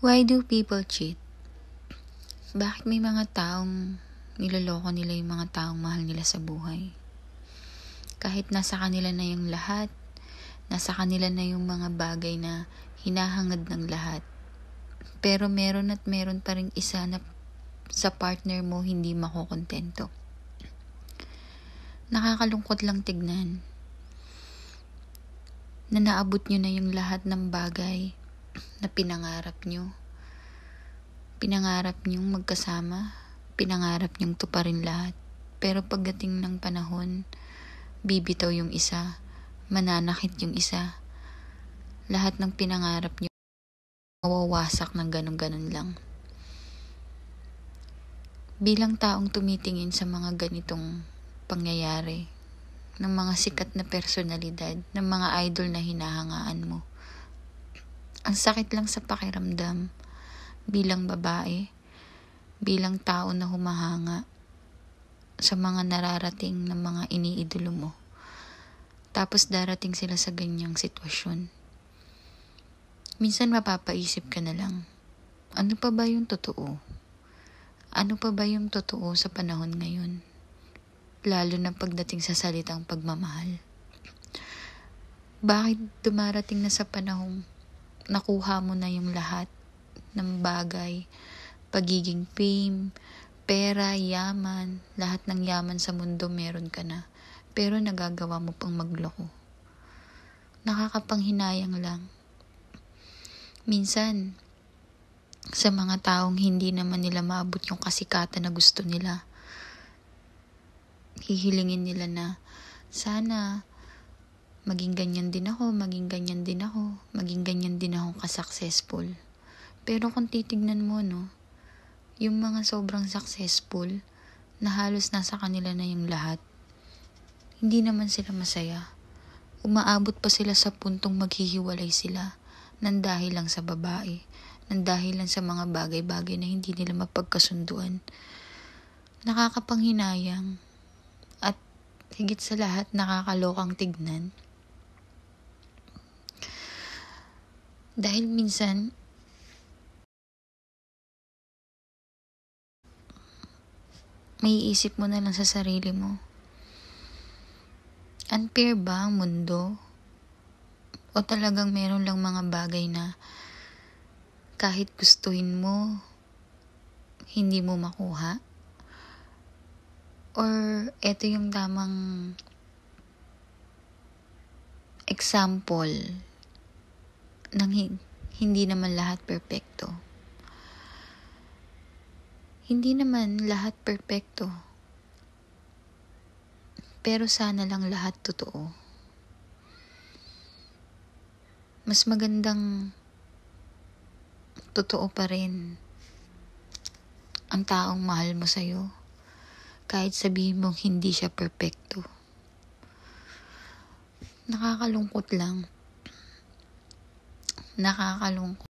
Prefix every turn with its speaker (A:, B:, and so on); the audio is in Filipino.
A: Why do people cheat? Bakit may mga taong niloloko nila yung mga taong mahal nila sa buhay? Kahit nasa kanila na yung lahat, nasa kanila na yung mga bagay na hinahangad ng lahat. Pero meron at meron pa rin isa na sa partner mo hindi makokontento. Nakakalungkot lang tignan na naabot nyo na yung lahat ng bagay na pinangarap nyo. Pinangarap nyong magkasama, pinangarap nyong tuparin lahat. Pero pagdating ng panahon, bibitaw yung isa, mananakit yung isa. Lahat ng pinangarap nyo, mawawasak ng ganun-ganun lang. Bilang taong tumitingin sa mga ganitong pangyayari, ng mga sikat na personalidad, ng mga idol na hinahangaan mo, ang sakit lang sa pakiramdam bilang babae, bilang tao na humahanga sa mga nararating ng mga iniidolo mo. Tapos darating sila sa ganyang sitwasyon. Minsan mapapaisip ka na lang, ano pa ba yung totoo? Ano pa ba yung totoo sa panahon ngayon? Lalo na pagdating sa salitang pagmamahal. Bakit dumarating na sa panahong nakuha mo na yung lahat ng bagay, pagiging fame, pera, yaman, lahat ng yaman sa mundo meron ka na, pero nagagawa mo pang magloko. Nakakapanghinayang lang. Minsan, sa mga taong hindi naman nila maabot yung kasikatan na gusto nila, hihilingin nila na sana maging ganyan din ako, maging ganyan din ako, maging ganyan din ako ka-successful. Pero kung titignan mo, no, yung mga sobrang successful, na halos nasa kanila na yung lahat, hindi naman sila masaya. Umaabot pa sila sa puntong maghihiwalay sila, nang dahil lang sa babae, nang dahil lang sa mga bagay-bagay na hindi nila mapagkasunduan. Nakakapanghinayang, at higit sa lahat nakakalokang tignan. Dahil minsan, may isip mo na lang sa sarili mo, unfair ba ang mundo? O talagang meron lang mga bagay na kahit gustuhin mo, hindi mo makuha? Or eto yung tamang example ng hindi naman lahat perpekto. Hindi naman lahat perpekto. Pero sana lang lahat totoo. Mas magandang totoo pa rin ang taong mahal mo sa'yo, kahit sabihin mong hindi siya perpekto. Nakakalungkot lang. Nakakalungkot.